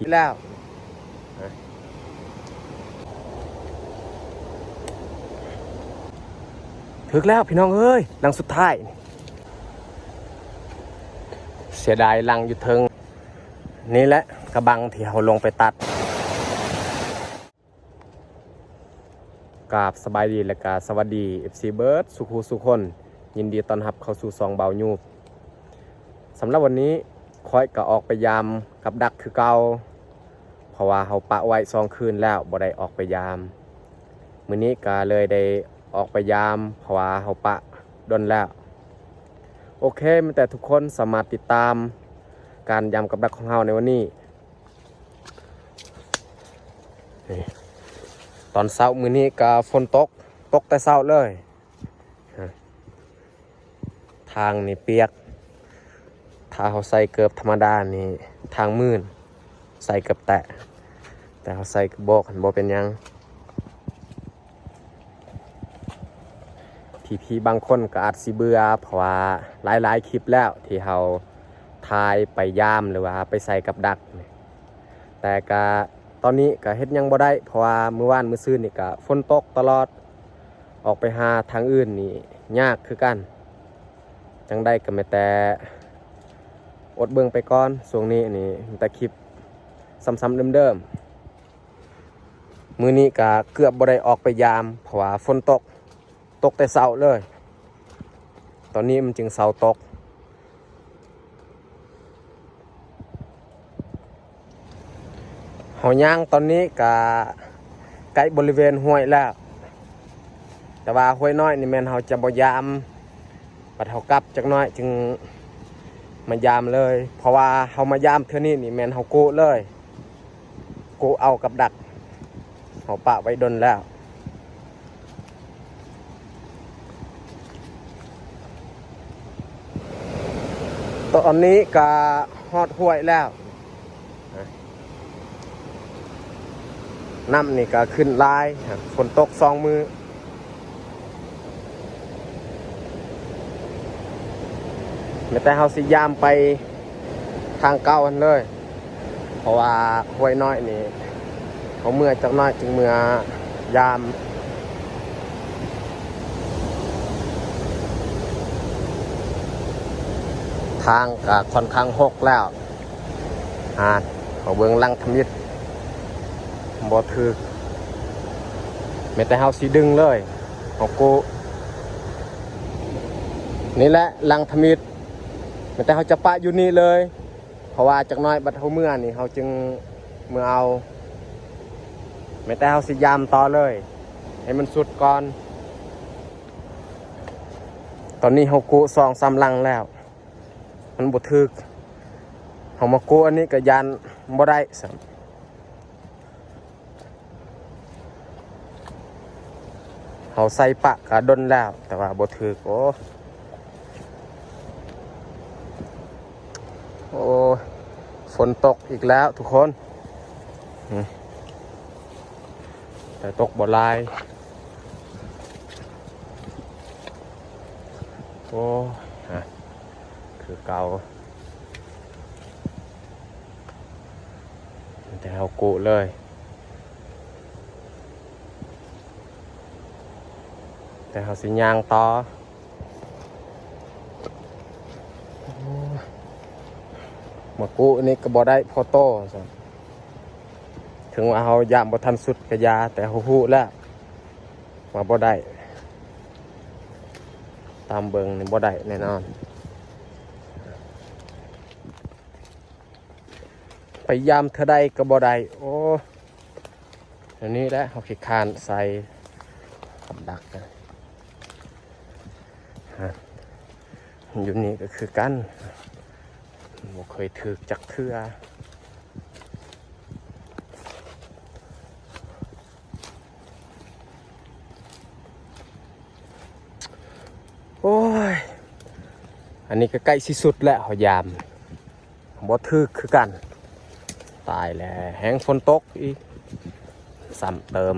ทีแล้วถึกแล้วพี่น้องเอ้ยลังสุดท้ายเสียดายลังอยู่เทิงนี่แหละกระบังที่เราลงไปตัดกราบสบายดีและกาสวัสดี FC เบิร์ดสุขูสุคนยินดีต้อนรับเข้าสู่ซองเบายูบสำหรับวันนี้ค่อยก็ออกไปยามกับดักคือเก่าเพราะว่าเขาปะไว้2 คืนแล้วบ่ได้ออกไปยามมื้อนี้ก็เลยได้ออกไปยามเพราะว่าเขาปะดนแล้วโอเคมีแต่ทุกคนสามารถติดตามการยามกับดักของเราในวันนี้ตอนเช้ามื้อนี้ก็ฝนตกแต่เช้าเลยทางนี่เปียกถ้าเขาใส่เกือบธรรมดานี่ทางมื่นใส่เกือบแต่เขาใส่กระบอกหันบ่เป็นยังพี่บางคนก็อาจสิเบื่อเพราะว่าหลายคลิปแล้วที่เขาทายไปยามหรือว่าไปใส่กับดักแต่ก็ตอนนี้ก็เฮ็ดยังบ่ได้เพราะว่ามื้อวานมื้อซื่นนี่ก็ฝนตกตลอดออกไปหาทางอื่นนี่ยากคือกันจังได้ก็ไม่แต่อดเบิ่งไปก่อนช่วงนี้นี่แต่คลิปซ้ำๆเดิมๆมื้อนี้ก็เกือบบ่ได้ออกไปยามเพราะว่าฝนตกแต่เช้าเลยตอนนี้มันจึงเช้าตกเฮาย่างตอนนี้ก็ใกล้บริเวณห้วยแล้วแต่ว่าห้วยน้อยนี่แม่นเฮาจะบ่ยามบัดเฮากลับจักหน่อยจึงมายามเลยเพราะว่าเฮามายามเทื่อนี้นี่แม่นเฮากู้เลยกู้เอากับดักเฮาปะไว้ดนแล้วตอนนี้ก็ฮอดห้วยแล้วน้ำนี่ก็ขึ้นลายฝนตก2 มื้อไม่แต่เฮาสิยามไปทางเก่าอันเลยเพราะว่าห้วยน้อยนี่เขาเมื่อจักน้อยจึงเมื่อยามทางก็ค่อนข้างหกแล้วเขาเบิ่งลังทมิดบ่ถึกไม่แต่เฮาสิดึงเลยเฮากูนี่แหละลังทมิดไม่แต่เฮาจะปะอยู่นี่เลยเพราะว่าจักน้อยบัดเฮาเมื่อนี่เฮาจึงเมื่อเอาไม่แต่เฮาสิยามต่อเลยให้มันสุดก่อนตอนนี้เฮากู2-3 ลังแล้วมันบ่ถึกเฮามากูอันนี้ก็ยันบ่ได้เฮาใส่ปะก็ดนแล้วแต่ว่าบ่ถึกโอ้ฝนตกอีกแล้วทุกคนแต่ตกบ่หลายโอ้คือเก่าแต่เอากุเลยแต่เขาสิย่างต่อมากุนี่ก็บ่ได้พอโต้ถึงว่าเขายามบ่ทันสุดกระยาแต่เขาหูแล้วมาบ่ได้ตามเบิงนี่บ่ได้แน่นอนไปยามเท่าใดก็บ่ได้โอ้อันนี้แหละเขาขี้คานใส่กับดักกันอยู่นี่ก็คือกันบ่เคยถือจักเทื่อโอ้ยอันนี้ก็ใกล้ที่สุดแล้วเขายามบ่ถือคือกันตายแล้วแห้งฝนตกอีกซ้ำเติม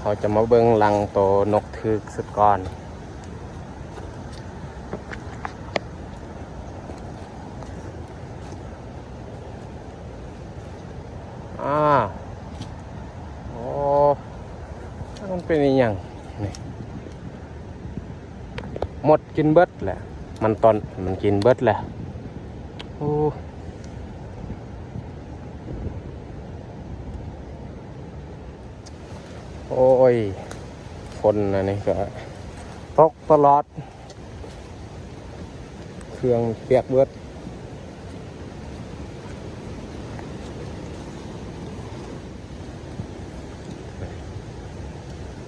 เขาจะมาเบิ่งรังโตนกทึกสุดก่อนโอ้มันเป็นอีหยังนี่หมดกินเบิดแหละมันตอนมันกินเบิดแหละโอ้ยคนอันนี้ก็ตกตลอดเครื่องเปียกเบิด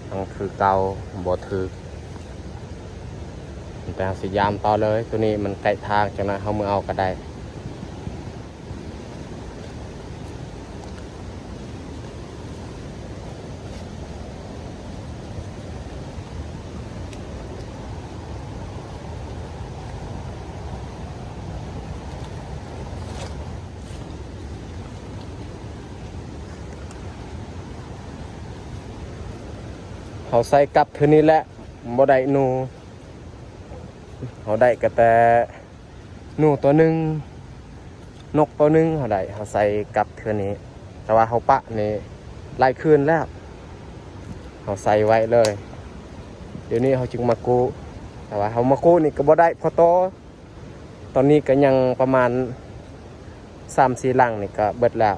ทั้งคือเก่าบ่ถือแต่สิยามต่อเลยตัวนี้มันใกล้ทางจังนะเขามือเอาก็ได้เขาใส่กับเท่านี้แหละบ่ได้หนูเขาได้ก็แต่หนูตัวหนึ่งนกตัวหนึ่งเขาได้เขาใส่กับเท่านี้แต่ว่าเขาปะนี่ไล่คืนแล้วเขาใส่ไว้เลยเดี๋ยวนี้เขาจึงมากู้แต่ว่าเขามากู้นี่ก็บ่ได้พอโตตอนนี้ก็ยังประมาณ3-4 ลังนี่ก็เบิดแล้ว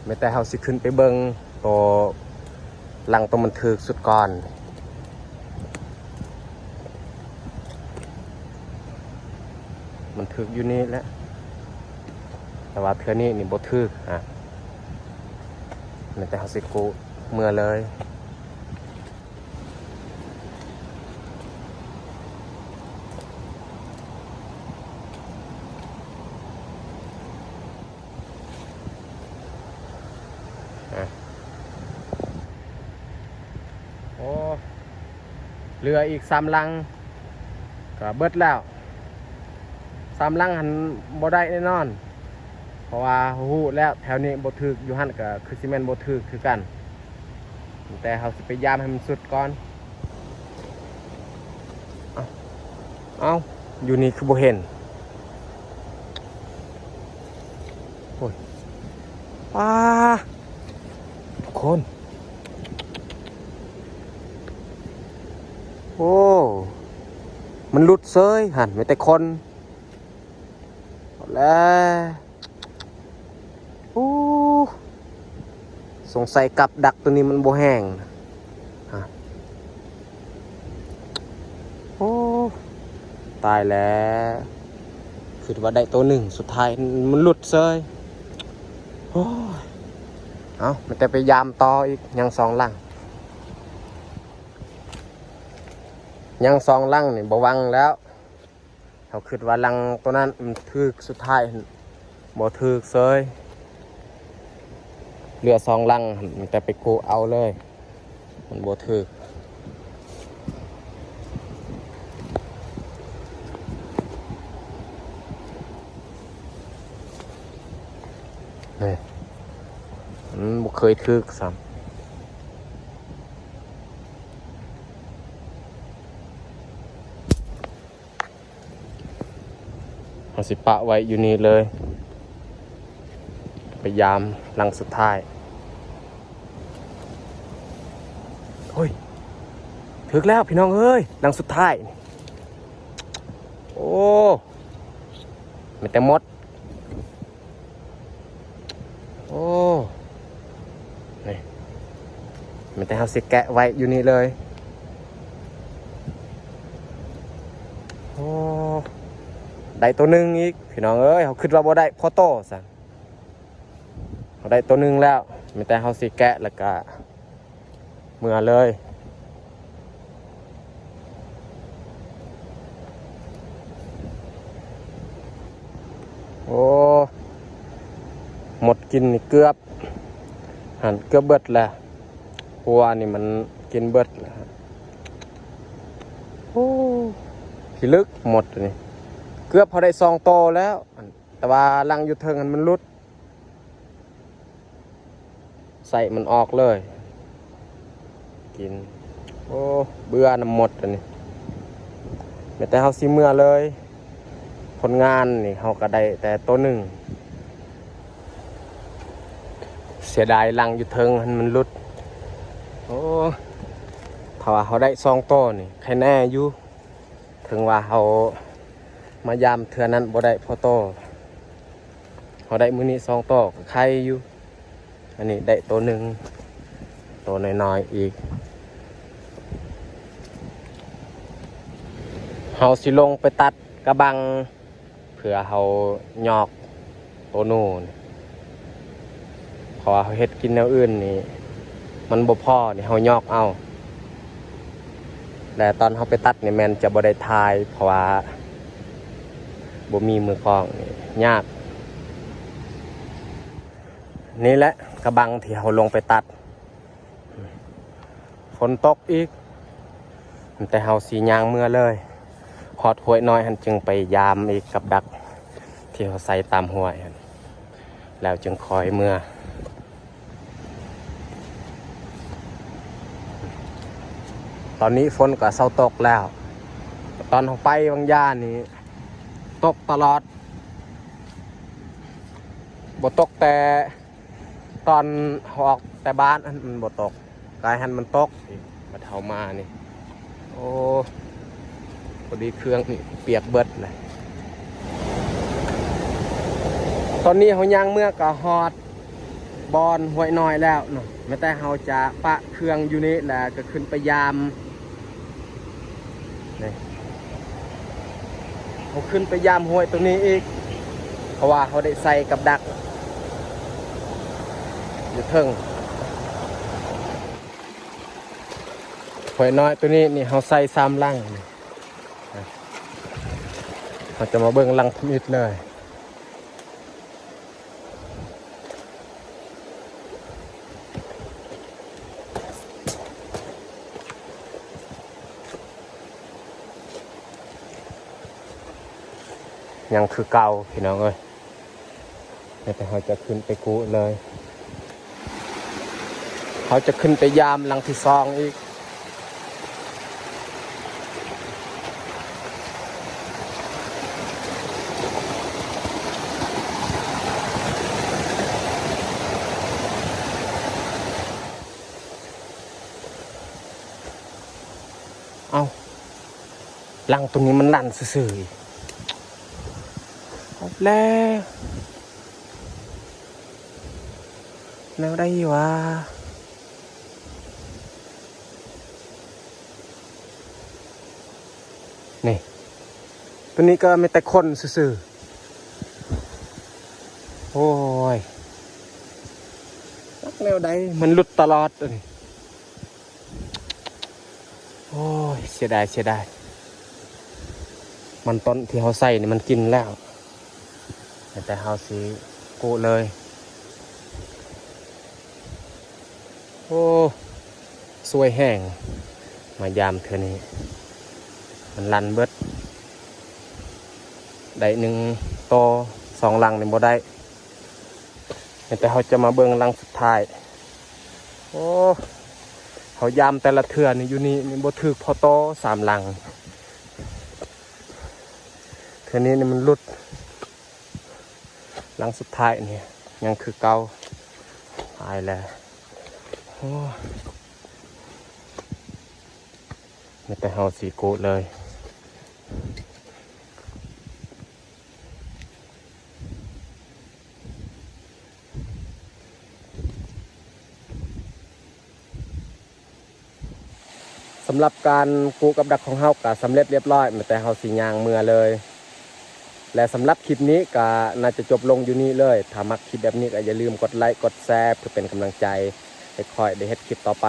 ไม่แต่เขาสิขึ้นไปเบิ่งตัวลังตัวมันถึกสุดก่อนมันถึกอยู่นี่แหละแต่ว่าเทื่อนี้นี่บ่ถึกไม่แต่เขาสิกู้เมื่อเลยโอ้เหลืออีก3 ลังก็เบิดแล้ว3 ลังหันบ่ได้แน่นอนเพราะว่าฮู้แล้วแถวนี้บ่ถึกอยู่หั่นก็คือสิแม่นบ่ถึกคือกันแต่เฮาสิไปยามให้มันสุดก่อนเอาอยู่นี่คือบ่เห็นโอ้ยป้าทุกคนโอ้มันหลุดเซยหันไม่แต่คนแล้วโอ้สงสัยกับดักตัวนี้มันบ่แห้งโอ้ตายแล้วคือว่าได้ตัวหนึ่งสุดท้ายมันหลุดเซยโอ้เอามันจะไปยามต่ออีกยัง2 ลังยัง2 ลังนี่บ่วังแล้วเขาคิดว่าลังตัวนั้นมันถึกสุดท้ายบ่ถึกเซยเหลือ2 ลังมันจะไปกู้เอาเลยมันบ่ถึกนี่มันบ่เคยถึกซ้ำเอาสิปะไว้อยู่นี่เลยพยายามลังสุดท้ายเฮ้ยถึกแล้วพี่น้องเอ้ยลังสุดท้ายโอ้ไม่แต่มดโอ้นี่ไม่แต่เอาสิแกะไว้อยู่นี่เลยโอ้ได้ตัวหนึ่งอีกพี่น้องเอ้ยเขาคิดว่าบ่ได้พอโตสั่งเขาได้ตัวหนึ่งแล้วมีแต่เขาสิแกะแล้วก็เมื่อเลยโอ้หมดกินนี่เกือบหันเกือบเบิดแล้วหัวนี่มันกินเบิดแล้วโอ้ขี้ลึกหมดนี่เกือบพอได้2 โตแล้วแต่ว่าลังอยู่เทิงมันรุดใส่มันออกเลย กินโอ้เบื่อน้ำหมดอันนี้แต่เฮาสิเมื่อเลยผลงานนี่เฮาก็ได้แต่ตัวหนึ่งเสียดายลังอยู่เทิงมันหลุดโอ้ถ้าว่าเขาได้2ตัวนี่ใครแน่อยู่ถึงว่าเขามายามเทื่อนั้นบ่ได้พอโตเขาได้มื้อนี้2ตัวก็ใครอยู่อันนี้ได้ตัวหนึ่งตัวน้อยๆอีกเฮาสิลงไปตัดกระบังเผื่อเฮาหยอกตัวนู่นเพราะว่าเฮาเฮ็ดกินแนวอื่นนี่มันบ่พอนี่เฮาหยอกเอาแต่ตอนเฮาไปตัดนี่แม่นจะบ่ได้ทายเพราะว่าบ่มีมือกลองนี่ยากนี่แหละกระบังที่เฮาลงไปตัดฝนตกอีกแต่เฮาสิย่างเมื่อเลยฮอดห้วยน้อยหันจึงไปยามอีกกับดักที่เขาใส่ตามห้วยแล้วจึงคอยเมื่อตอนนี้ฝนก็เศร้าตกแล้วตอนเขาไปบางย่านนี้ตกตลอดบ่ตกแต่ตอนออกแต่บ้านมันบ่ตกกายหันมันตกอีกมาเท่ามานี่โอ้พอดีเครื่องนี่เปียกเบิดเลยตอนนี้เขาย่างเมื่อก็ฮอดบอนห้วยน้อยแล้วเนาะแม้แต่เขาจะปะเครื่องอยู่นี่แหละก็ขึ้นไปยามนี่เขาขึ้นไปยามห้วยตรงนี้อีกเพราะว่าเขาได้ใส่กับดักอยู่เทิงห้วยน้อยตัวนี้นี่เขาใส่3 ลังเราจะมาเบิ่งลังทมิดเลยยังคือเก่าพี่น้องเอ้ยแต่เขาจะขึ้นไปกู้เลยเขาจะขึ้นไปยามลังที่2อีกเอาลังตรงนี้มันลั่นซื่อๆแล้วแนวได้วะนี่ตัวนี้ก็ไม่แต่คนซื่อๆโอ้ยแนวใดมันหลุดตลอดเลยโอ้ยเสียดายมันต้นที่เขาใส่นี่มันกินแล้วแต่เขาสีกูเลยโอ้สวยแห้งมายามเธอนี้มันลันเบิดได้1 โต 2 ลังนี่บ่ได้แต่เขาจะมาเบิ่งลังสุดท้ายโอ้เขายามแต่ละเทือนี่อยู่นี่บ่ถึกพอโต3 ลังเทือนี้นี่มันหลุดลังสุดท้ายนี่ยังคือเก่าตายแล้วโอ้ไม่แต่เฮาสีโกเลยสำหรับการกูกับดักของเฮาก็สำเร็จเรียบร้อยแต่เฮาสีย่างเมื่อเลยและสำหรับคลิปนี้ก็น่าจะจบลงอยู่นี่เลยถ้ามักคลิปแบบนี้ก็อย่าลืมกดไลค์กดแชร์เพื่อเป็นกำลังใจให้คอยได้เฮ็ดคลิปต่อไป